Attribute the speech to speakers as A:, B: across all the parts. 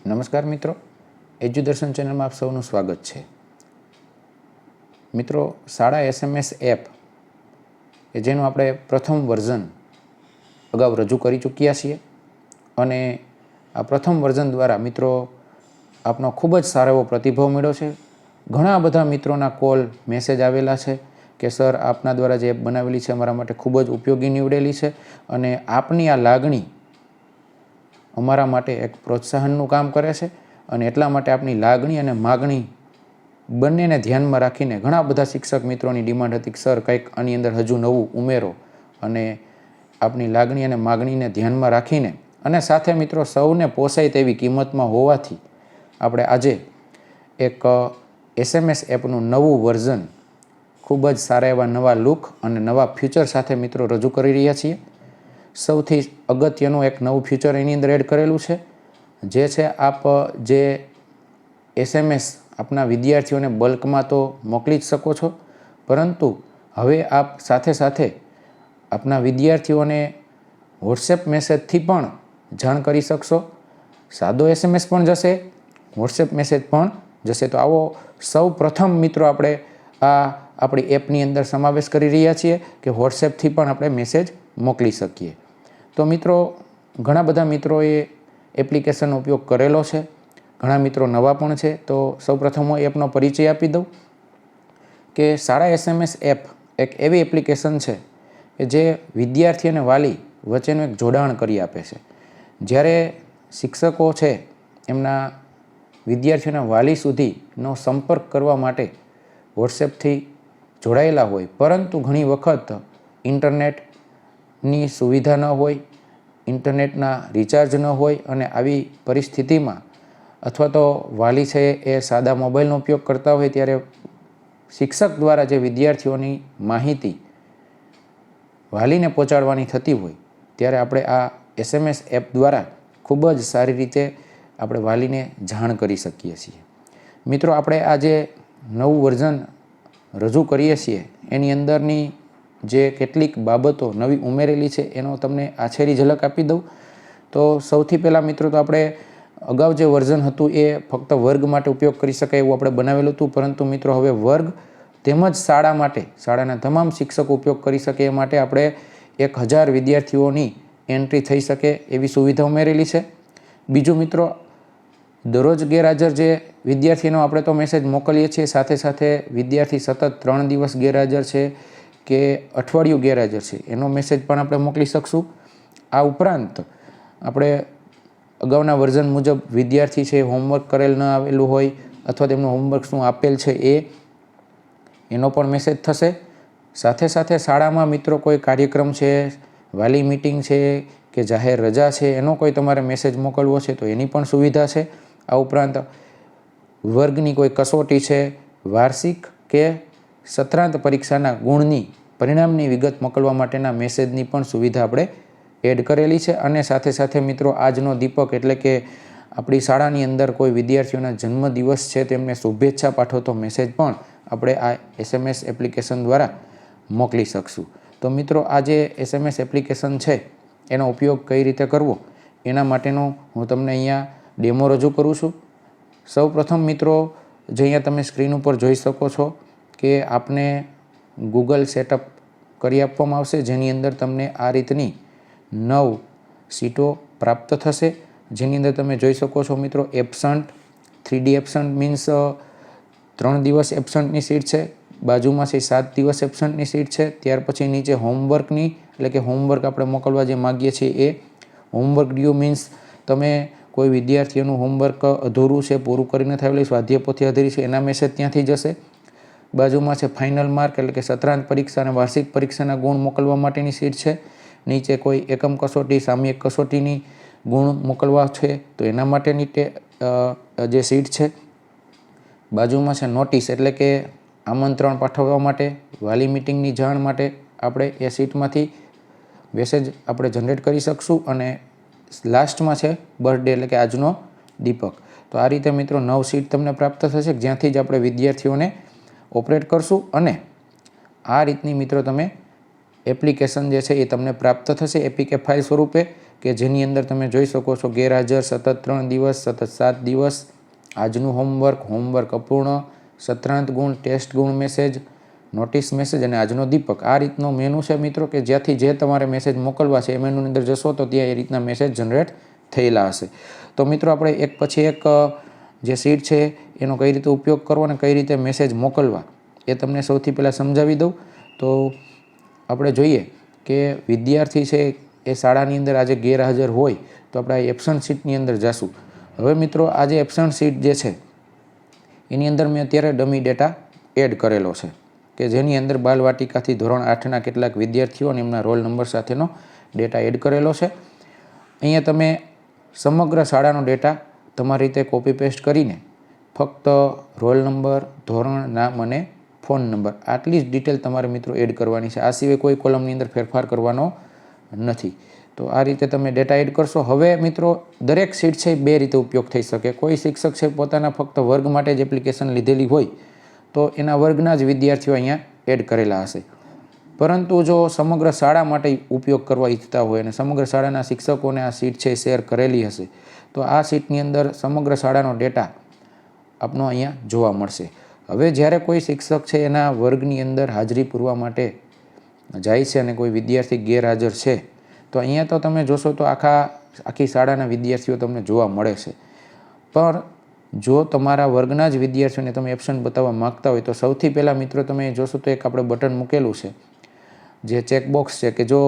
A: નમસ્કાર મિત્રો, એજ્યુદર્શન ચેનલમાં આપ સૌનું સ્વાગત છે। મિત્રો, શાળા SMS એપ કે જેનું આપણે પ્રથમ વર્ઝન અગાઉ રજૂ કરી ચૂક્યા છીએ અને આ પ્રથમ વર્ઝન દ્વારા મિત્રો આપનો ખૂબ જ સારો એવો પ્રતિભાવ મળ્યો છે। ઘણા બધા મિત્રોના કોલ મેસેજ આવેલા છે કે સર આપના દ્વારા જે એપ બનાવેલી છે અમારા માટે ખૂબ જ ઉપયોગી નીવડેલી છે અને આપની આ લાગણી અમારા માટે એક પ્રોત્સાહનનું કામ કરે છે અને એટલા માટે આપની લાગણી અને માગણી બંનેને ધ્યાનમાં રાખીને ઘણા બધા શિક્ષક મિત્રોની ડિમાન્ડ હતી કે સર કંઈક આની અંદર હજુ નવું ઉમેરો અને આપની લાગણી અને માગણીને ધ્યાનમાં રાખીને અને સાથે મિત્રો સૌને પોસાય તેવી કિંમતમાં હોવાથી આપણે આજે એક SMS એપનું નવું વર્ઝન ખૂબ જ સારા એવા નવા લુક અને નવા ફ્યુચર સાથે મિત્રો રજૂ કરી રહ્યા છીએ। સૌથી અગત્યનું એક નવું ફીચર એની અંદર એડ કરેલું છે જે છે આપ જે SMS આપના વિદ્યાર્થીઓને બલ્કમાં તો મોકલી જ શકો છો, પરંતુ હવે આપ સાથે સાથે આપના વિદ્યાર્થીઓને વોટ્સએપ મેસેજથી પણ જાણ કરી શકશો। સાદો SMS પણ જશે, વોટ્સએપ મેસેજ પણ જશે। તો આવો સૌ પ્રથમ મિત્રો આપણે આપણી એપની અંદર સમાવેશ કરી રહ્યા છીએ કે વોટ્સએપથી પણ આપણે મેસેજ મોકલી શકીએ। તો મિત્રો, ઘણા બધા મિત્રોએ એપ્લિકેશનનો ઉપયોગ કરેલો છે, ઘણા મિત્રો નવા પણ છે। તો સૌપ્રથમ હું એપનો પરિચય આપી દઉં કે શાળા SMS એપ એક એવી એપ્લિકેશન છે કે જે વિદ્યાર્થી અને વાલી વચ્ચેનું એક જોડાણ કરી આપે છે। જ્યારે શિક્ષકો છે એમના વિદ્યાર્થીઓના વાલી સુધીનો સંપર્ક કરવા માટે વોટ્સએપથી જોડાયેલા હોય, પરંતુ ઘણી વખત ઇન્ટરનેટની સુવિધા ન હોય, ઇન્ટરનેટના રિચાર્જ ન હોય અને આવી પરિસ્થિતિમાં અથવા તો વાલી છે એ સાદા મોબાઈલનો ઉપયોગ કરતા હોય ત્યારે શિક્ષક દ્વારા જે વિદ્યાર્થીઓની માહિતી વાલીને પહોંચાડવાની થતી હોય ત્યારે આપણે આ SMS એપ દ્વારા ખૂબ જ સારી રીતે આપણે વાલીને જાણ કરી શકીએ છીએ। મિત્રો, આપણે આ જે નવું વર્ઝન રજૂ કરીએ છીએ એની અંદરની જે કેટલીક બાબતો નવી ઉમેરેલી છે એનો તમને આછેરી ઝલક આપી દઉં। તો સૌથી પહેલાં મિત્રો, તો આપણે અગાઉ જે વર્ઝન હતું એ ફક્ત વર્ગ માટે ઉપયોગ કરી શકાય એવું આપણે બનાવેલું હતું, પરંતુ મિત્રો હવે વર્ગ તેમજ શાળા માટે, શાળાના તમામ શિક્ષકો ઉપયોગ કરી શકે એ માટે આપણે 1000 વિદ્યાર્થીઓની એન્ટ્રી થઈ શકે એવી સુવિધા ઉમેરેલી છે। બીજું મિત્રો, દરરોજ ગેરહાજર જે વિદ્યાર્થીનો આપણે તો મેસેજ મોકલીએ છીએ, સાથે સાથે વિદ્યાર્થી સતત 3 દિવસ ગેરહાજર છે કે અઠવાડિયું ગેરહાજર છે એનો મેસેજ પણ આપણે મોકલી શકશું। આ ઉપરાંત આપણે અગાઉના વર્ઝન મુજબ વિદ્યાર્થી છે હોમવર્ક કરેલ ન આવેલું હોય અથવા તેમનું હોમવર્ક શું આપેલ છે એનો પણ મેસેજ થશે। સાથે સાથે શાળામાં મિત્રો કોઈ કાર્યક્રમ છે, વાલી મિટિંગ છે કે જાહેર રજા છે એનો કોઈ તમારે મેસેજ મોકલવો છે તો એની પણ સુવિધા છે। આ ઉપરાંત વર્ગની કોઈ કસોટી છે, વાર્ષિક કે સત્રાંત પરીક્ષાના ગુણની પરિણામની વિગત મોકલવા માટેના મેસેજની પણ સુવિધા આપણે એડ કરેલી છે। અને સાથે સાથે મિત્રો, આજનો દીપક એટલે કે આપણી શાળાની અંદર કોઈ વિદ્યાર્થીઓના જન્મદિવસ છે તેમને શુભેચ્છા પાઠવતો મેસેજ પણ આપણે આ SMS એપ્લિકેશન દ્વારા મોકલી શકશું। તો મિત્રો, આ જે SMS એપ્લિકેશન છે એનો ઉપયોગ કઈ રીતે કરવો એના માટેનો હું તમને અહીંયા ડેમો રજૂ કરું છું। સૌ પ્રથમ મિત્રો, જે અહીંયા તમે સ્ક્રીન ઉપર જોઈ શકો છો કે આપને ગૂગલ સેટઅપ કરી આપવામાં આવશે, જેની અંદર તમને આ રીતની 9 સીટો પ્રાપ્ત થશે, જેની અંદર તમે જોઈ શકો છો મિત્રો એબસન્ટ, 3D એબસન્ટ મીન્સ 3 દિવસ એબસન્ટની સીટ છે, બાજુમાં છે 7 દિવસ એબસન્ટની સીટ છે, ત્યાર પછી નીચે હોમવર્કની એટલે કે હોમવર્ક આપણે મોકલવા જે માગીએ છીએ એ હોમવર્ક ડ્યુ મીન્સ તમે કોઈ વિદ્યાર્થીઓનું હોમવર્ક અધૂરું છે, પૂરું કરી નથી આવેલું, સ્વાધ્યાય પોથી અધૂરી છે એના મેસેજ ત્યાંથી જશે। બાજુમાં છે ફાઇનલ માર્ક એટલે કે સત્રાંત પરીક્ષા અને વાર્ષિક પરીક્ષાના ગુણ મોકલવા માટેની સીટ છે। નીચે કોઈ એકમ કસોટી, સામયિક કસોટીની ગુણ મોકલવા છે તો એના માટેની જે સીટ છે। બાજુમાં છે નોટિસ એટલે કે આમંત્રણ પાઠવવા માટે, વાલી મિટિંગની જાણ માટે આપણે એ સીટમાંથી મેસેજ આપણે જનરેટ કરી શકશું। અને લાસ્ટમાં છે બર્થડે એટલે કે આજનો દીપક। તો આ રીતે મિત્રો 9 સીટ તમને પ્રાપ્ત થશે, જ્યાંથી જ આપણે વિદ્યાર્થીઓને ઓપરેટ કરશું અને આ રીતની મિત્રો તમે એપ્લિકેશન જે છે એ તમને પ્રાપ્ત થશે APK ફાઇલ સ્વરૂપે, કે જેની અંદર તમે જોઈ શકો છો ગેરહાજર સતત 3 દિવસ, સતત 7 દિવસ, આજનું હોમવર્ક અપૂર્ણ, સત્રાંત ગુણ, ટેસ્ટ ગુણ મેસેજ, નોટિસ મેસેજ અને આજનો દીપક. આ રીતનો મેનુ છે મિત્રો કે જ્યાંથી જે તમારે મેસેજ મોકલવા છે એ મેનુની અંદર જશો તો ત્યાં એ રીતના મેસેજ જનરેટ થયેલા હશે. તો મિત્રો આપણે એક પછી એક જે સીટ છે એનો કઈ રીતે ઉપયોગ કરવો અને કઈ રીતે મેસેજ મોકલવા એ તમને સૌથી પહેલાં સમજાવી દઉં. તો આપણે જોઈએ કે વિદ્યાર્થી છે એ શાળાની અંદર આજે ગેરહાજર હોય તો આપણે આ એબસન્ટ સીટની અંદર જશું. હવે મિત્રો આ જે એબસન્ટ સીટ જે છે એની અંદર મેં અત્યારે ડમી ડેટા એડ કરેલો છે કે જેની અંદર બાલવાટિકાથી ધોરણ 8ના કેટલાક વિદ્યાર્થીઓ અને એમના રોલ નંબર સાથેનો ડેટા એડ કરેલો છે. અહીંયા તમે સમગ્ર શાળાનો ડેટા તમારી રીતે કોપી પેસ્ટ કરીને ફક્ત રોલ નંબર, ધોરણ, નામ અને ફોન નંબર આટલી જ ડિટેલ તમારે મિત્રો એડ કરવાની છે. આ સિવાય કોઈ કોલમની અંદર ફેરફાર કરવાનો નથી. તો આ રીતે તમે ડેટા એડ કરશો. હવે મિત્રો દરેક સીટ છે એ બે રીતે ઉપયોગ થઈ શકે. કોઈ શિક્ષક છે પોતાના ફક્ત વર્ગ માટે જ એપ્લિકેશન લીધેલી હોય તો એના વર્ગના જ વિદ્યાર્થીઓ અહીંયા એડ કરેલા હશે. પરંતુ જો સમગ્ર શાળા માટે ઉપયોગ કરવા ઈચ્છતા હોય અને સમગ્ર શાળાના શિક્ષકોને આ સીટ છે શેર કરેલી હશે તો આ સીટની અંદર સમગ્ર શાળાનો ડેટા આપનો અહીંયા જોવા મળશે. હવે જ્યારે કોઈ શિક્ષક છે એના વર્ગની અંદર હાજરી પૂરવા માટે જાય છે અને કોઈ વિદ્યાર્થી ગેરહાજર છે તો અહીંયા તો તમે જોશો તો આખી શાળાના વિદ્યાર્થીઓ તમને જોવા મળે છે. પણ જો તમારા વર્ગના જ વિદ્યાર્થીઓને તમે એબસન્ટ બતાવવા માગતા હોય તો સૌથી પહેલાં મિત્રો તમે જોશો તો એક આપણે બટન મૂકેલું છે જે ચેકબોક્સ છે કે જો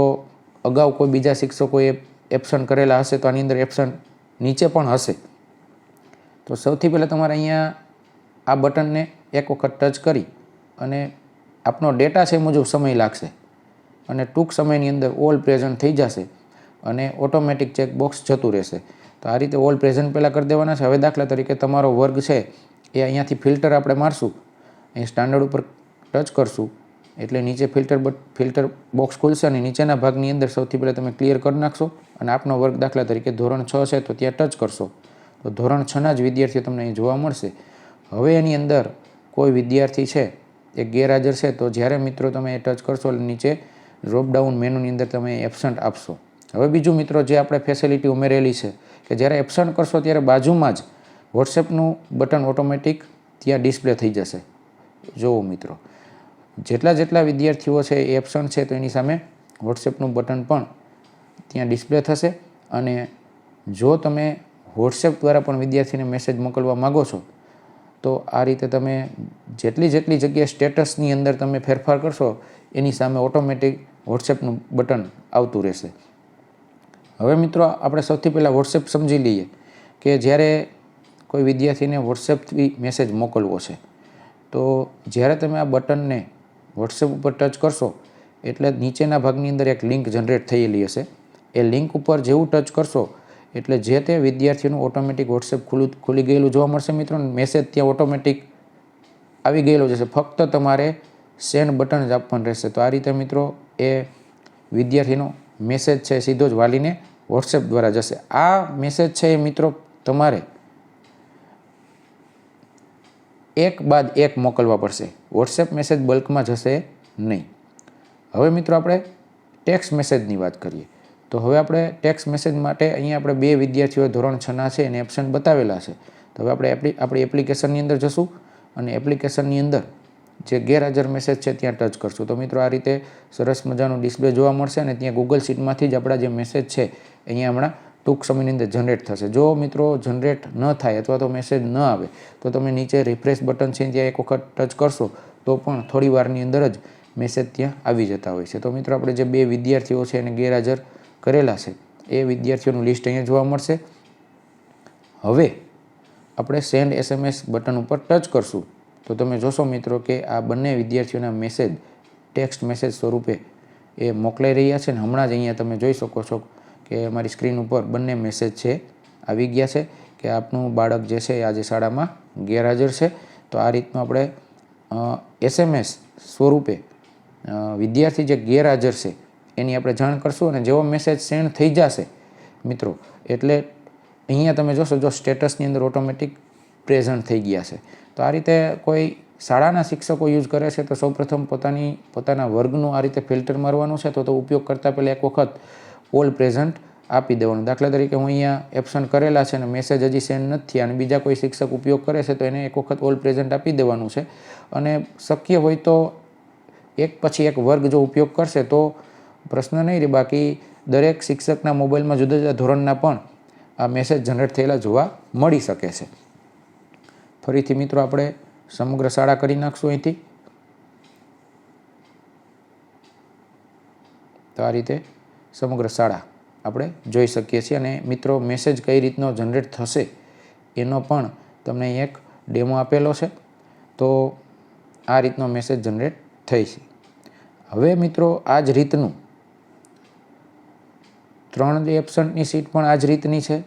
A: અગાઉ કોઈ બીજા શિક્ષકોએ એબસન્ટ કરેલા હશે તો આની અંદર એબસન્ટ નીચે પણ હશે. તો સૌથી પહેલાં તમારે અહીંયા આ બટનને એક વખત ટચ કરી અને આપનો ડેટા છે મુજબ સમય લાગશે અને ટૂંક સમયની અંદર ઓલ પ્રેઝન્ટ થઈ જશે અને ઓટોમેટિક ચેકબોક્સ જતું રહેશે. તો આ રીતે ઓલ પ્રેઝન્ટ પહેલાં કરી દેવાના છે. હવે દાખલા તરીકે તમારો વર્ગ છે એ અહીંયાથી ફિલ્ટર આપણે મારશું, અહીં સ્ટાન્ડર્ડ ઉપર ટચ કરશું એટલે નીચે ફિલ્ટર બોક્સ ખુલશે અને નીચેના ભાગની અંદર સૌથી પહેલાં તમે ક્લિયર કરી નાખશો અને આપનો વર્ગ દાખલા તરીકે ધોરણ 6 છે તો ત્યાં ટચ કરશો તો ધોરણ 6ના જ વિદ્યાર્થીઓ તમને અહીં જોવા મળશે. હવે એની અંદર કોઈ વિદ્યાર્થી છે એ ગેરહાજર છે તો જ્યારે મિત્રો તમે એ ટચ કરશો એટલે નીચે ડ્રોપડાઉન મેનુની અંદર તમે એબસન્ટ આપશો. હવે બીજું મિત્રો જે આપણે ફેસિલિટી ઉમેરેલી છે કે જ્યારે એબસન્ટ કરશો ત્યારે બાજુમાં જ વોટ્સએપનું બટન ઓટોમેટિક ત્યાં ડિસ્પ્લે થઈ જશે. જુઓ મિત્રો જેટલા વિદ્યાર્થીઓ છે એ એબસન્ટ છે તો એની સામે વોટ્સએપનું બટન પણ ત્યાં ડિસ્પ્લે થશે અને જો તમે વોટ્સએપ દ્વારા પણ વિદ્યાર્થીને મેસેજ મોકલવા માગો છો તો આ રીતે તમે જેટલી જગ્યાએ સ્ટેટસની અંદર તમે ફેરફાર કરશો એની સામે ઓટોમેટિક વોટ્સએપનું બટન આવતું રહેશે. હવે મિત્રો આપણે સૌથી પહેલાં વોટ્સએપ સમજી લઈએ કે જ્યારે કોઈ વિદ્યાર્થીને વોટ્સએપથી મેસેજ મોકલવો છે તો જ્યારે તમે આ બટનને વોટ્સએપ ઉપર ટચ કરશો એટલે નીચેના ભાગની અંદર એક લિંક જનરેટ થયેલી હશે. એ લિંક ઉપર જેવું ટચ કરશો એટલે જે તે વિદ્યાર્થીનું ઓટોમેટિક વોટ્સએપ ખુલી ગયેલું જોવા મળશે મિત્રો. મેસેજ ત્યાં ઓટોમેટિક આવી ગયેલો જશે. ફક્ત તમારે સેન્ડ બટન જ આપવાનું રહેશે. તો આ રીતે મિત્રો એ વિદ્યાર્થીનો મેસેજ છે સીધો જ વાલીને વોટ્સએપ દ્વારા જશે. આ મેસેજ છે એ મિત્રો તમારે એક બાદ એક મોકલવા પડશે. વોટ્સએપ મેસેજ બલ્કમાં જશે નહીં. હવે મિત્રો આપણે ટેક્સ્ટ મેસેજની વાત કરીએ તો હવે આપણે ટેક્સ્ટ મેસેજ માટે અહીંયા આપણે બે વિદ્યાર્થીઓ ધોરણ 6ના છે એને એબસન્ટ બતાવેલા છે. તો હવે આપણે આપણી એપ્લિકેશનની અંદર જશું અને એપ્લિકેશનની અંદર જે ગેરહાજર મેસેજ છે ત્યાં ટચ કરશું તો મિત્રો આ રીતે સરસ મજાનું ડિસ્પ્લે જોવા મળશે અને ત્યાં ગૂગલ શીટમાંથી જ આપણા જે મેસેજ છે અહીંયા હમણાં ટૂંક સમયની અંદર જનરેટ થશે. જો મિત્રો જનરેટ ન થાય અથવા તો મેસેજ ન આવે તો તમે નીચે રિફ્રેશ બટન છે ત્યાં એક વખત ટચ કરશો તો પણ થોડી વારની અંદર જ મેસેજ ત્યાં આવી જતા હોય છે. તો મિત્રો આપણે જે બે વિદ્યાર્થીઓ છે એને ગેરહાજર કરેલા છે એ વિદ્યાર્થીઓનું લિસ્ટ અહીંયા જોવા મળશે. હવે આપણે સેન્ડ SMS બટન ઉપર ટચ કરશું તો તમે જોશો મિત્રો કે આ બંને વિદ્યાર્થીઓના મેસેજ ટેક્સ્ટ મેસેજ સ્વરૂપે એ મોકલાઈ રહ્યા છે. ને હમણાં જ અહીંયા તમે જોઈ શકો છો કે અમારી સ્ક્રીન ઉપર બંને મેસેજ છે આવી ગયા છે કે આપનું બાળક જે છે આજે શાળામાં ગેરહાજર છે. તો આ રીતનું આપણે SMS સ્વરૂપે વિદ્યાર્થી જે ગેરહાજર છે એની આપણે જાણ કરશું અને જેવો મેસેજ સેન્ડ થઈ જશે મિત્રો એટલે અહીંયા તમે જોશો જો સ્ટેટસની અંદર ઓટોમેટિક પ્રેઝન્ટ થઈ ગયા છે. તો આ રીતે કોઈ શાળાના શિક્ષકો યુઝ કરે છે તો સૌપ્રથમ પોતાના વર્ગનું આ રીતે ફિલ્ટર મારવાનું છે તો ઉપયોગ કરતાં પહેલાં એક વખત ઓલ પ્રેઝન્ટ આપી દેવાનું. દાખલા તરીકે હું અહીંયા એબસન્ટ કરેલા છે અને મેસેજ હજી સેન્ડ નથી થયા અને બીજા કોઈ શિક્ષક ઉપયોગ કરે છે તો એને એક વખત ઓલ પ્રેઝન્ટ આપી દેવાનું છે. અને શક્ય હોય તો એક પછી એક વર્ગ જો ઉપયોગ કરશે તો પ્રશ્ન નહીં રહે. બાકી દરેક શિક્ષકના મોબાઈલમાં જુદા જુદા ધોરણના પણ આ મેસેજ જનરેટ થયેલા જોવા મળી શકે છે. ફરીથી મિત્રો આપણે સમગ્ર શાળા કરી નાખશું અહીંથી. તો આ રીતે સમગ્ર શાળા આપણે જોઈ શકીએ છીએ. અને મિત્રો મેસેજ કઈ રીતનો જનરેટ થશે એનો પણ તમને અહીં એક ડેમો આપેલો છે. તો આ રીતનો મેસેજ જનરેટ થઈ છે. હવે મિત્રો આ જ રીતનું 3 એબસન્ટની સીટ પણ આ જ રીતની છે.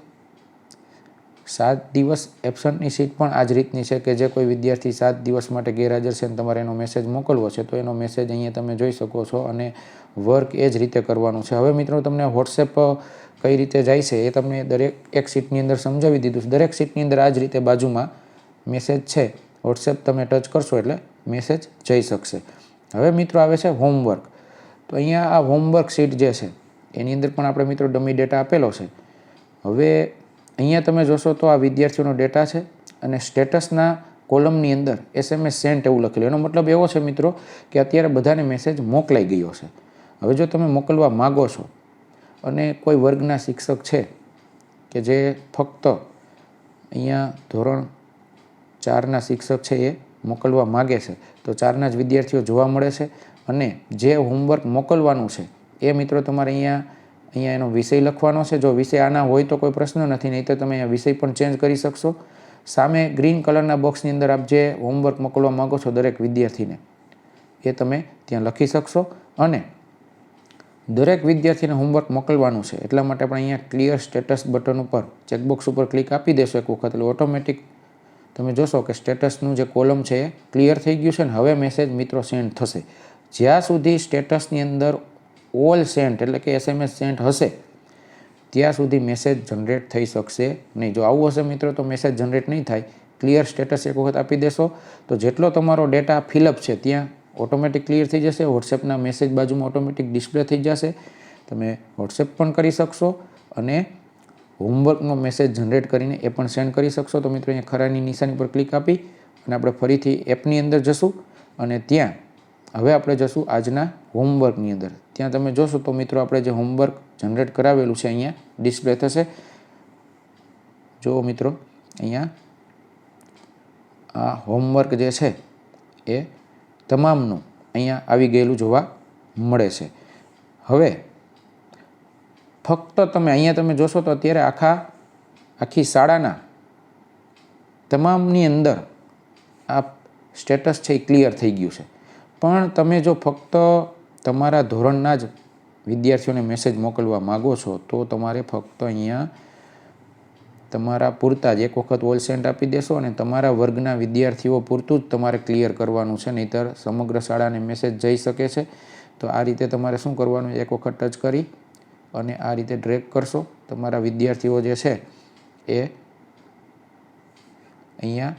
A: 7 દિવસ એબસન્ટની સીટ પણ આ જ રીતની છે કે જે કોઈ વિદ્યાર્થી 7 દિવસ માટે ગેરહાજર છે અને તમારે એનો મેસેજ મોકલવો છે તો એનો મેસેજ અહીંયા તમે જોઈ શકો છો અને વર્ક એ જ રીતે કરવાનું છે. હવે મિત્રો તમને વોટ્સએપ કઈ રીતે જાય છે એ તમને દરેક એક સીટની અંદર સમજાવી દીધું છે. દરેક સીટની અંદર આ જ રીતે બાજુમાં મેસેજ છે. વોટ્સએપ તમે ટચ કરશો એટલે મેસેજ જઈ શકશે. હવે મિત્રો આવે છે હોમવર્ક. તો અહીંયા આ હોમવર્ક સીટ જે છે એની અંદર પણ આપણે મિત્રો ડમી ડેટા આપેલો છે. હવે અહીંયા તમે જોશો તો આ વિદ્યાર્થીઓનો ડેટા છે અને સ્ટેટસના કોલમની અંદર SMS સેન્ટ એવું લખેલું. એનો મતલબ એવો છે મિત્રો કે અત્યારે બધાને મેસેજ મોકલાઈ ગયો છે. હવે જો તમે મોકલવા માગો છો અને કોઈ વર્ગના શિક્ષક છે કે જે ફક્ત અહીંયા ધોરણ 4ના શિક્ષક છે એ મોકલવા માગે છે તો 4ના જ વિદ્યાર્થીઓ જોવા મળે છે. અને જે હોમવર્ક મોકલવાનું છે એ મિત્રો તમારે અહીંયા એનો વિષય લખવાનો છે. જો વિષય આના હોય તો કોઈ પ્રશ્ન નથી, નહીં તો તમે અહીંયા વિષય પણ ચેન્જ કરી શકશો. સામે ગ્રીન કલરના બોક્સની અંદર આપ જે હોમવર્ક મોકલવા માગો છો દરેક વિદ્યાર્થીને એ તમે ત્યાં લખી શકશો. અને દરેક વિદ્યાર્થીને હોમવર્ક મોકલવાનું છે એટલા માટે આપણે અહીંયા ક્લિયર સ્ટેટસ બટન ઉપર ચેકબોક્સ ઉપર ક્લિક આપી દેશો એક વખત એટલે ઓટોમેટિક તમે જોશો કે સ્ટેટસનું જે કોલમ છે એ ક્લિયર થઈ ગયું છે. અને હવે મેસેજ મિત્રો સેન્ડ થશે. જ્યાં સુધી સ્ટેટસની અંદર ઓલ સેન્ટ એટલે કે SMS સેન્ટ હશે ત્યાં સુધી મેસેજ જનરેટ થઈ શકશે નહીં. જો આવું હશે મિત્રો તો મેસેજ જનરેટ નહીં થાય. ક્લિયર સ્ટેટસ એક વખત આપી દેશો તો જેટલો તમારો ડેટા ફિલઅપ છે ત્યાં ઓટોમેટિક ક્લિયર થઈ જશે. વોટ્સએપના મેસેજ બાજુમાં ઓટોમેટિક ડિસ્પ્લે થઈ જશે. તમે વોટ્સએપ પણ કરી શકશો અને હોમવર્કનો મેસેજ જનરેટ કરીને એ પણ સેન્ડ કરી શકશો. તો મિત્રો અહીંયા ખરાની નિશાની પર ક્લિક આપી અને આપણે ફરીથી એપની અંદર જશું અને ત્યાં હવે આપણે જશું આજના હોમવર્કની અંદર. ત્યાં તમે જોશો તો મિત્રો આપણે જે હોમવર્ક જનરેટ કરાવેલું છે અહીંયા ડિસ્પ્લે થશે. જો મિત્રો અહીંયા આ હોમવર્ક જે છે એ તમામનું અહીંયા આવી ગયેલું જોવા મળે છે. હવે ફક્ત તમે અહીંયા તમે જોશો તો અત્યારે આખી શાળાના તમામની અંદર આ સ્ટેટસ છે એ ક્લિયર થઈ ગયું છે. પણ તમે જો ફક્ત તમારા ધોરણના જ વિદ્યાર્થીઓને મેસેજ મોકલવા માગો છો તો તમારે ફક્ત અહીંયા તમારા પૂરતા જ એક વખત ઓલ સેન્ટ આપી દેશો અને તમારા વર્ગના વિદ્યાર્થીઓ પૂરતું જ તમારે ક્લિયર કરવાનું છે. નહીંતર સમગ્ર શાળાને મેસેજ જઈ શકે છે. તો આ રીતે તમારે શું કરવાનું, એક વખત ટચ કરી અને આ રીતે ડ્રેગ કરશો. તમારા વિદ્યાર્થીઓ જે છે એ અહીંયા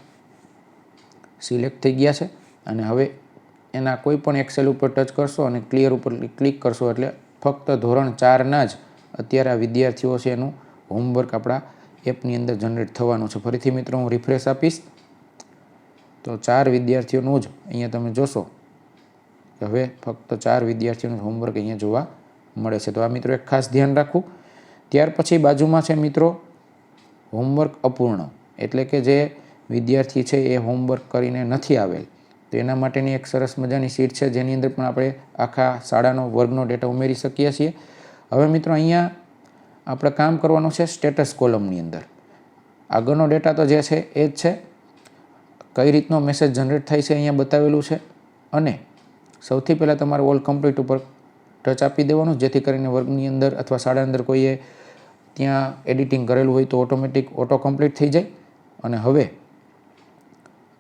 A: સિલેક્ટ થઈ ગયા છે અને હવે એના કોઈ પણ એક્સેલ ઉપર ટચ કરશો અને ક્લિયર ઉપર ક્લિક કરશો એટલે ફક્ત ધોરણ 4ના જ અત્યારે આ વિદ્યાર્થીઓ છે એનું હોમવર્ક આપણા એપની અંદર જનરેટ થવાનું છે. ફરીથી મિત્રો હું રિફ્રેશ આપીશ તો 4 વિદ્યાર્થીઓનું જ અહીંયા તમે જોશો કે હવે ફક્ત 4 વિદ્યાર્થીઓનું હોમવર્ક અહીંયા જોવા મળે છે. તો આ મિત્રો એક ખાસ ધ્યાન રાખવું. ત્યાર પછી બાજુમાં છે મિત્રો હોમવર્ક અપૂર્ણ, એટલે કે જે વિદ્યાર્થી છે એ હોમવર્ક કરીને નથી આવેલ તો એના માટેની એક સરસ મજાની શીટ છે જેની અંદર પણ આપણે આખા શાળાનો વર્ગનો ડેટા ઉમેરી શકીએ છીએ. હવે મિત્રો અહીંયા આપણે કામ કરવાનું છે સ્ટેટસ કોલમની અંદર. આગળનો ડેટા તો જે છે એ જ છે. કઈ રીતનો મેસેજ જનરેટ થાય છે અહીંયા બતાવેલું છે અને સૌથી પહેલાં તમારે ઓલ કમ્પ્લીટ ઉપર ટચ આપી દેવાનું જેથી કરીને વર્ગની અંદર અથવા શાળા અંદર કોઈએ ત્યાં એડિટિંગ કરેલું હોય તો ઓટોમેટિક ઓટો કમ્પ્લીટ થઈ જાય. અને હવે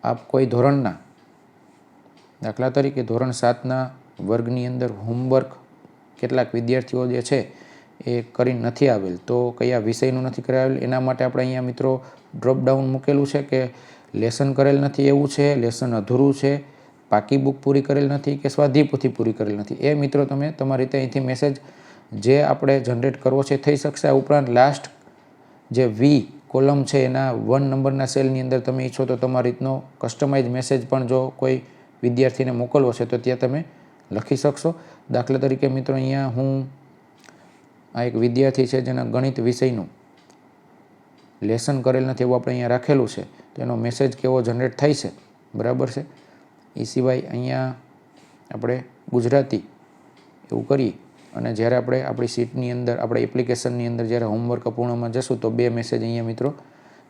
A: આપ કોઈ ધોરણના દાખલા તરીકે ધોરણ 7ના વર્ગની અંદર હોમવર્ક કેટલાક વિદ્યાર્થીઓ જે છે એ કરી નથી આવેલ તો કયા વિષયનું નથી કરાવેલ એના માટે આપણે અહીંયા મિત્રો ડ્રોપડાઉન મૂકેલું છે કે લેસન કરેલ નથી એવું છે, લેસન અધૂરું છે, પાકી બુક પૂરી કરેલ નથી કે સ્વાધ્યાય પોથી પૂરી કરેલ નથી. એ મિત્રો તમે તમારી રીતે અહીંથી મેસેજ જે આપણે જનરેટ કરવો છે થઈ શકશે. આ ઉપરાંત લાસ્ટ જે વી કોલમ છે એના 1 નંબરના સેલની અંદર તમે ઈચ્છો તો તમારી રીતનો કસ્ટમાઇઝ મેસેજ પણ જો કોઈ વિદ્યાર્થીને મોકલવો છે તો ત્યાં તમે લખી શકશો. દાખલા તરીકે મિત્રો અહીંયા હું આ એક વિદ્યાર્થી છે જેના ગણિત વિષયનું લેસન કરેલ નથી એવું આપણે અહીંયા રાખેલું છે, તો એનો મેસેજ કેવો જનરેટ થાય છે, બરાબર છે. એ સિવાય અહીંયા આપણે ગુજરાતી એવું કરીએ અને જ્યારે આપણે આપણી સીટની અંદર આપણે એપ્લિકેશનની અંદર જ્યારે હોમવર્ક અપૂર્ણમાં જશું તો 2 મેસેજ અહીંયા મિત્રો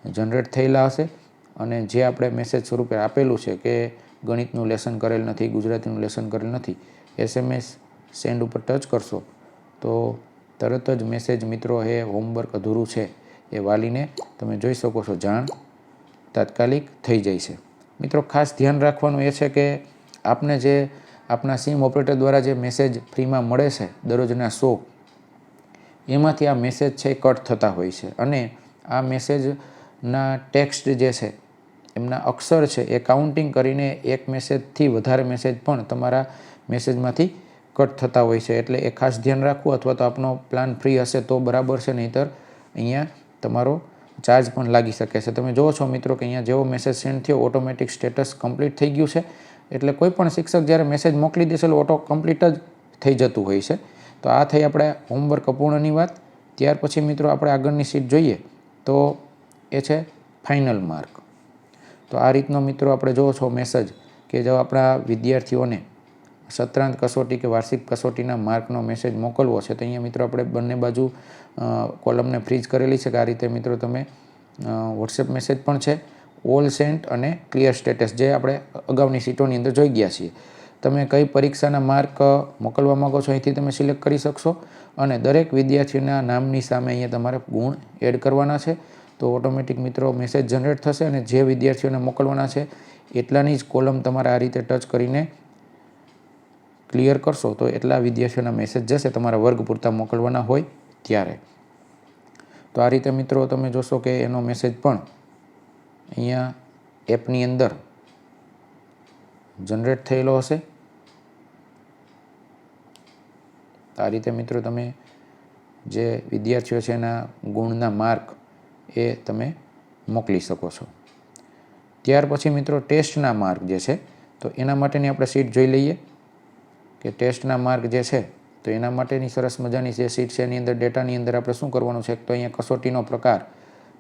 A: જનરેટ થયેલા હશે. અને જે આપણે મેસેજ સ્વરૂપે આપેલું છે કે ગણિતનું લેસન કરેલ નથી, ગુજરાતીનું લેસન કરેલ નથી, SMS સેન્ડ ઉપર ટચ કરશો તો તરત જ મેસેજ મિત્રો એ હોમવર્ક અધૂરું છે એ વાલીને તમે જોઈ શકો છો જાણ તાત્કાલિક થઈ જાય છે. મિત્રો ખાસ ધ્યાન રાખવાનું એ છે કે આપને જે આપના સિમ ઓપરેટર દ્વારા જે મેસેજ ફ્રીમાં મળે છે દરરોજના 100, એમાંથી આ મેસેજ છે કટ થતા હોય છે અને આ મેસેજના ટેક્સ્ટ જે છે એમના અક્ષર છે એ કાઉન્ટિંગ કરીને એક મેસેજથી વધારે મેસેજ પણ તમારા મેસેજમાંથી કટ થતા હોય છે. એટલે એ ખાસ ધ્યાન રાખવું. અથવા તો આપનો પ્લાન ફ્રી હશે તો બરાબર છે, નહીંતર અહીંયા તમારો ચાર્જ પણ લાગી શકે છે. તમે જુઓ છો મિત્રો કે અહીંયા જેવો મેસેજ સેન્ડ થયો ઓટોમેટિક સ્ટેટસ કમ્પ્લીટ થઈ ગયું છે. એટલે કોઈ પણ શિક્ષક જ્યારે મેસેજ મોકલી દેશે એટલે ઓટો કમ્પ્લીટ જ થઈ જતું હોય છે. તો આ થઈ આપણે હોમવર્ક અપૂર્ણની વાત. ત્યાર પછી મિત્રો આપણે આગળની સીટ જોઈએ તો એ છે ફાઇનલ માર્ક. તો આ રીતનો મિત્રો આપણે જુઓ છો મેસેજ કે જો આપણા વિદ્યાર્થીઓને સત્રાંત કસોટી કે વાર્ષિક કસોટીના માર્કનો મેસેજ મોકલવો છે તો અહીંયા મિત્રો આપણે બંને બાજુ કોલમને ફ્રીઝ કરેલી છે કે આ રીતે મિત્રો તમે વોટ્સએપ મેસેજ પણ છે, ઓલ સેન્ટ અને ક્લિયર સ્ટેટસ જે આપણે અગાઉની સીટોની અંદર જોઈ ગયા છીએ. તમે કઈ પરીક્ષાના માર્ક મોકલવા માગો છો અહીંથી તમે સિલેક્ટ કરી શકશો અને દરેક વિદ્યાર્થીના નામની સામે અહીંયા તમારે ગુણ એડ કરવાના છે. તો ઓટોમેટિક મિત્રો મેસેજ જનરેટ થશે અને જે વિદ્યાર્થીઓને મોકલવાના છે એટલાની જ કોલમ તમારે આ રીતે ટચ કરીને ક્લિયર કરશો તો એટલા વિદ્યાર્થીઓના મેસેજ જશે તમારા વર્ગ પૂરતા મોકલવાના હોય ત્યારે. તો આ રીતે મિત્રો તમે જોશો કે એનો મેસેજ પણ અહીંયા એપની અંદર જનરેટ થયેલો હશે. આ રીતે મિત્રો તમે જે વિદ્યાર્થીઓ છે એના ગુણના માર્ક એ તમે મોકલી શકો છો. ત્યાર પછી મિત્રો ટેસ્ટના માર્ક જે છે તો એના માટેની આપણે સીટ જોઈ લઈએ કે ટેસ્ટના માર્ક જે છે તો એના માટેની સરસ મજાની જે સીટ છે એની અંદર ડેટાની અંદર આપણે શું કરવાનું છે તો અહીંયા કસોટીનો પ્રકાર,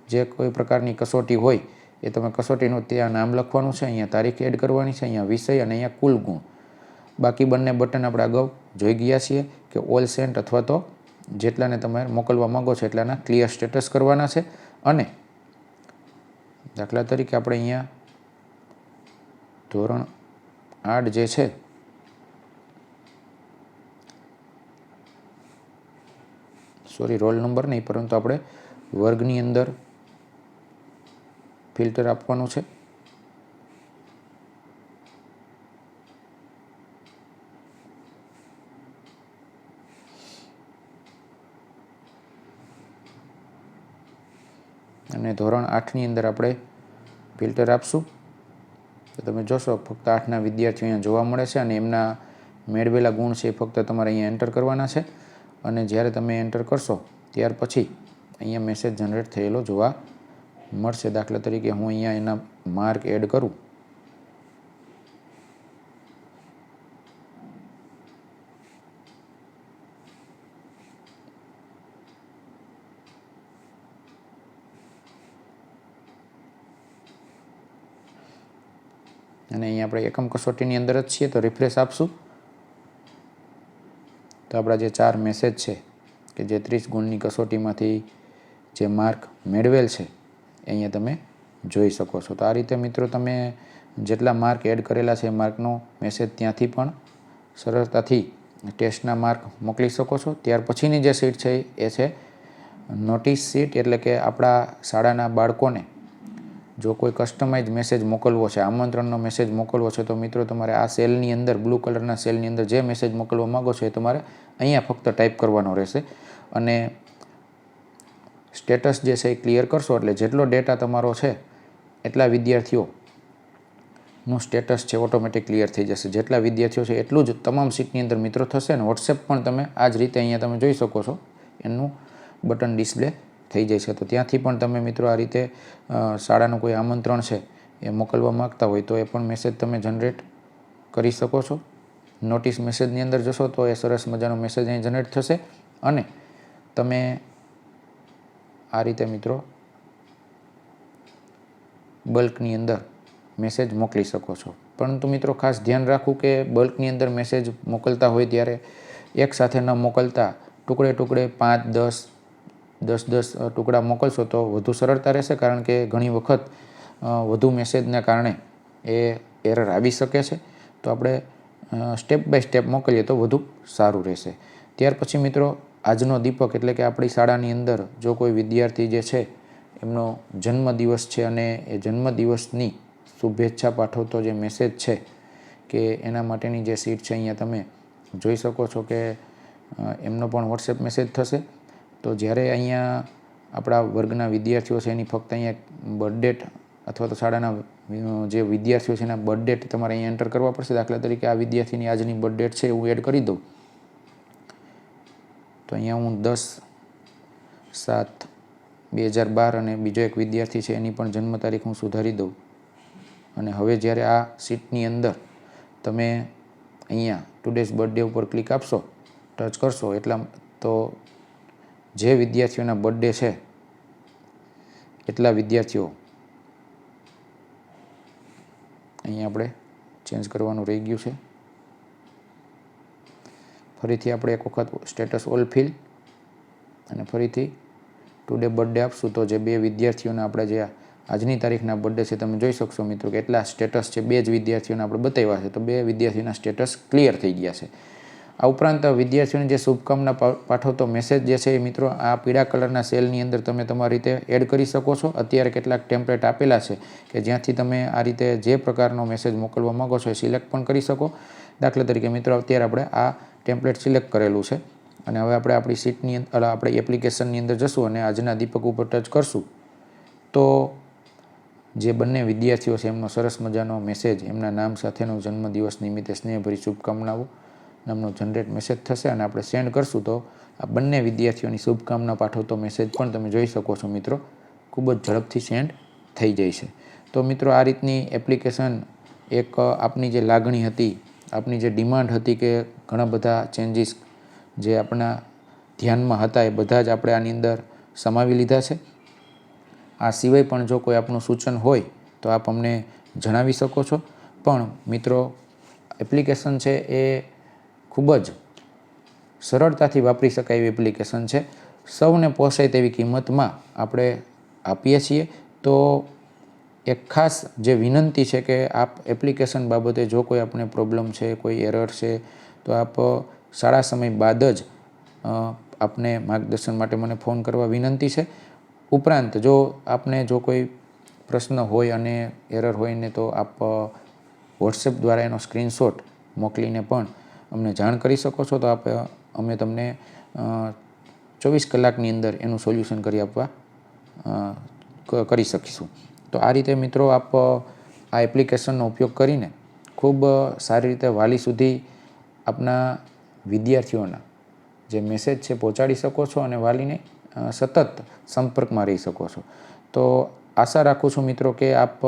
A: જે કોઈ પ્રકારની કસોટી હોય એ તમે કસોટીનું ત્યાં નામ લખવાનું છે, અહીંયા તારીખ એડ કરવાની છે, અહીંયા વિષય અને અહીંયા કુલ ગુણ. બાકી બંને બટન આપણે અગાઉ જોઈ ગયા છીએ કે ઓલ સેન્ટ અથવા તો જેટલાને તમે મોકલવા માગો છો એટલાના ક્લિયર સ્ટેટસ કરવાના છે. અને દાખલા તરીકે આપણે અહીંયા ધોરણ 8 જે છે રોલ નંબર નહીં પરંતુ આપણે વર્ગની અંદર ફિલ્ટર આપવાનું છે. અને ધોરણ 8ની અંદર આપણે ફિલ્ટર આપશું તો તમે જોશો ફક્ત 8ના વિદ્યાર્થીઓ અહીંયા જોવા મળે છે અને એમના મેળવેલા ગુણ છે એ ફક્ત તમારે અહીંયા એન્ટર કરવાના છે. અને જ્યારે તમે એન્ટર કરશો ત્યાર પછી અહીંયા મેસેજ જનરેટ થયેલો જોવા મળશે. દાખલા તરીકે હું અહીંયા એના માર્ક એડ કરું અને અહીંયા આપણે એકમ કસોટીની અંદર જ છીએ તો રિફ્રેશ આપશું તો આપણા જે 4 મેસેજ છે કે જે 30 ગુણની કસોટીમાંથી જે માર્ક મેળવેલ છે એ અહીંયા તમે જોઈ શકો છો. તો આ રીતે મિત્રો તમે જેટલા માર્ક એડ કરેલા છે એ માર્કનો મેસેજ ત્યાંથી પણ સરળતાથી ટેસ્ટના માર્ક મોકલી શકો છો. ત્યાર પછીની જે સીટ છે એ છે નોટિસ સીટ, એટલે કે આપણા શાળાના બાળકોને જો કોઈ કસ્ટમાઇઝ મેસેજ મોકલવો છે, આમંત્રણનો મેસેજ મોકલવો છે તો મિત્રો તમારે આ સેલની અંદર બ્લુ કલરના સેલની અંદર જે મેસેજ મોકલવા માગો છો એ તમારે અહીંયા ફક્ત ટાઈપ કરવાનો રહેશે અને સ્ટેટસ જે છે એ ક્લિયર કરશો એટલે જેટલો ડેટા તમારો છે એટલા વિદ્યાર્થીઓ નું સ્ટેટસ છે ઓટોમેટિક ક્લિયર થઈ જશે. જેટલા વિદ્યાર્થીઓ છે એટલું જ તમામ સીટની અંદર મિત્રો થશે. અને વોટ્સએપ પણ તમે આ જ રીતે અહીંયા તમે જોઈ શકો છો, એનું બટન ડિસ્પ્લે થઈ જાય છે. તો ત્યાંથી પણ તમે મિત્રો આ રીતે શાળાનું કોઈ આમંત્રણ છે એ મોકલવા માગતા હોય તો એ પણ મેસેજ તમે જનરેટ કરી શકો છો. નોટિસ મેસેજની અંદર જશો તો એ સરસ મજાનો મેસેજ અહીં જનરેટ થશે અને તમે આ રીતે મિત્રો બલ્કની અંદર મેસેજ મોકલી શકો છો. પરંતુ મિત્રો ખાસ ધ્યાન રાખવું કે બલ્કની અંદર મેસેજ મોકલતા હોય ત્યારે એકસાથે ન મોકલતા ટુકડે ટુકડે 5, 10 ટુકડા મોકલશો તો વધુ સરળતા રહેશે. કારણ કે ઘણી વખત વધુ મેસેજના કારણે એ એરર આવી શકે છે. તો આપણે સ્ટેપ બાય સ્ટેપ મોકલીએ તો વધુ સારું રહેશે. ત્યાર પછી મિત્રો આજનો દીપક એટલે કે આપણી શાળાની અંદર જો કોઈ વિદ્યાર્થી જે છે એમનો જન્મદિવસ છે અને એ જન્મદિવસની શુભેચ્છા પાઠવતો જે મેસેજ છે કે એના માટેની જે સીટ છે અહીંયા તમે જોઈ શકો છો કે એમનો પણ વોટ્સએપ મેસેજ થશે. તો જ્યારે અહીંયા આપણા વર્ગના વિદ્યાર્થીઓ છે એની ફક્ત અહીંયા બર્થડેટ અથવા તો શાળાના જે વિદ્યાર્થીઓ છે એના બર્થડેટ તમારે અહીંયા એન્ટર કરવા પડશે. દાખલા તરીકે આ વિદ્યાર્થીની આજની બર્થડેટ છે હું એડ કરી દઉં તો અહીંયા હું 10/7/2012 અને બીજો એક વિદ્યાર્થી છે એની પણ જન્મ તારીખ હું સુધારી દઉં. અને હવે જ્યારે આ સીટની અંદર તમે અહીંયા ટુડેઝ બર્થડે ઉપર ક્લિક આપશો, ટચ કરશો એટલા તો જે વિદ્યાર્થીઓના બર્થડે છે એટલા વિદ્યાર્થીઓ અહીંયા આપણે ચેન્જ કરવાનું રહી ગયું છે. ફરીથી આપણે એક વખત સ્ટેટસ ઓલ ફિલ અને ફરીથી ટુડે બર્થડે આપશું તો જે 2 વિદ્યાર્થીઓના આપણે જે આજની તારીખના બર્થડે છે તમે જોઈ શકશો મિત્રો કે એટલા સ્ટેટસ છે 2 જ વિદ્યાર્થીઓને આપણે બતાવ્યા છે. તો 2 વિદ્યાર્થીના સ્ટેટસ ક્લિયર થઈ ગયા છે. આ ઉપરાંત વિદ્યાર્થીઓને જે શુભકામના પાઠવતો મેસેજ જે છે એ મિત્રો આ પીળા કલરના સેલની અંદર તમે તમારી રીતે એડ કરી શકો છો. અત્યારે કેટલાક ટેમ્પલેટ આપેલા છે કે જ્યાંથી તમે આ રીતે જે પ્રકારનો મેસેજ મોકલવા માગો છો એ સિલેક્ટ પણ કરી શકો. દાખલા તરીકે મિત્રો અત્યારે આપણે આ ટેમ્પલેટ સિલેક્ટ કરેલું છે અને હવે આપણે આપણી સીટની અંદર આપણી એપ્લિકેશનની અંદર જશું અને આજના દીપક ઉપર ટચ કરશું તો જે બંને વિદ્યાર્થીઓ છે એમનો સરસ મજાનો મેસેજ એમના નામ સાથેનો જન્મદિવસ નિમિત્તે સ્નેહભરી શુભકામનાઓ નામનો જનરેટ મેસેજ થશે અને આપણે સેન્ડ કરશું તો આ બંને વિદ્યાર્થીઓની શુભકામના પાઠવતો મેસેજ પણ તમે જોઈ શકો છો મિત્રો ખૂબ જ ઝડપથી સેન્ડ થઈ જાય છે. તો મિત્રો આ રીતની એપ્લિકેશન એક આપની જે લાગણી હતી, આપની જે ડિમાન્ડ હતી કે ઘણા બધા ચેન્જીસ જે આપણા ધ્યાનમાં હતા એ બધા જ આપણે આની અંદર સમાવી લીધા છે. આ સિવાય પણ જો કોઈ આપનું સૂચન હોય તો આપ અમને જણાવી શકો છો. પણ મિત્રો એપ્લિકેશન છે એ ખૂબ જ સરળતાથી વાપરી શકાય એવી એપ્લિકેશન છે. સૌને પોસાય તેવી કિંમતમાં આપણે આપીએ છીએ. તો એક ખાસ જે વિનંતી છે કે આપ એપ્લિકેશન બાબતે જો કોઈ આપને પ્રોબ્લેમ છે, કોઈ એરર છે તો આપ શાળા સમય બાદ જ આપને માર્ગદર્શન માટે મને ફોન કરવા વિનંતી છે. ઉપરાંત જો આપને જો કોઈ પ્રશ્ન હોય અને એરર હોય ને તો આપ વોટ્સએપ દ્વારા એનો સ્ક્રીનશોટ મોકલીને પણ અમને જાણ કરી શકો છો. તો અમે તમને 24 કલાકની અંદર એનું સોલ્યુશન કરી શકીશું. તો આ રીતે મિત્રો આપ આ એપ્લિકેશનનો ઉપયોગ કરીને ખૂબ સારી રીતે વાલી સુધી આપના વિદ્યાર્થીઓના જે મેસેજ છે પહોંચાડી શકો છો અને વાલીને સતત સંપર્કમાં રહી શકો છો. તો આશા રાખું છું મિત્રો કે આપ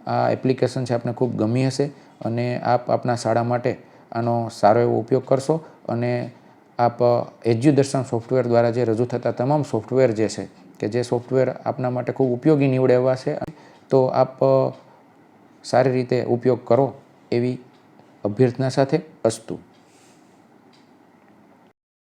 A: આ એપ્લિકેશન છે આપને ખૂબ ગમી હશે અને આપ આપના શાળા માટે આનો સારો એવો ઉપયોગ કરશો અને આપ એજ્યુદર્શન સોફ્ટવેર દ્વારા જે રજૂ થતા તમામ સોફ્ટવેર જે છે કે જે સોફ્ટવેર આપના માટે ખૂબ ઉપયોગી નીવડે એવા છે તો આપ સારી રીતે ઉપયોગ કરો એવી અભ્યર્થના સાથે અસ્તુ.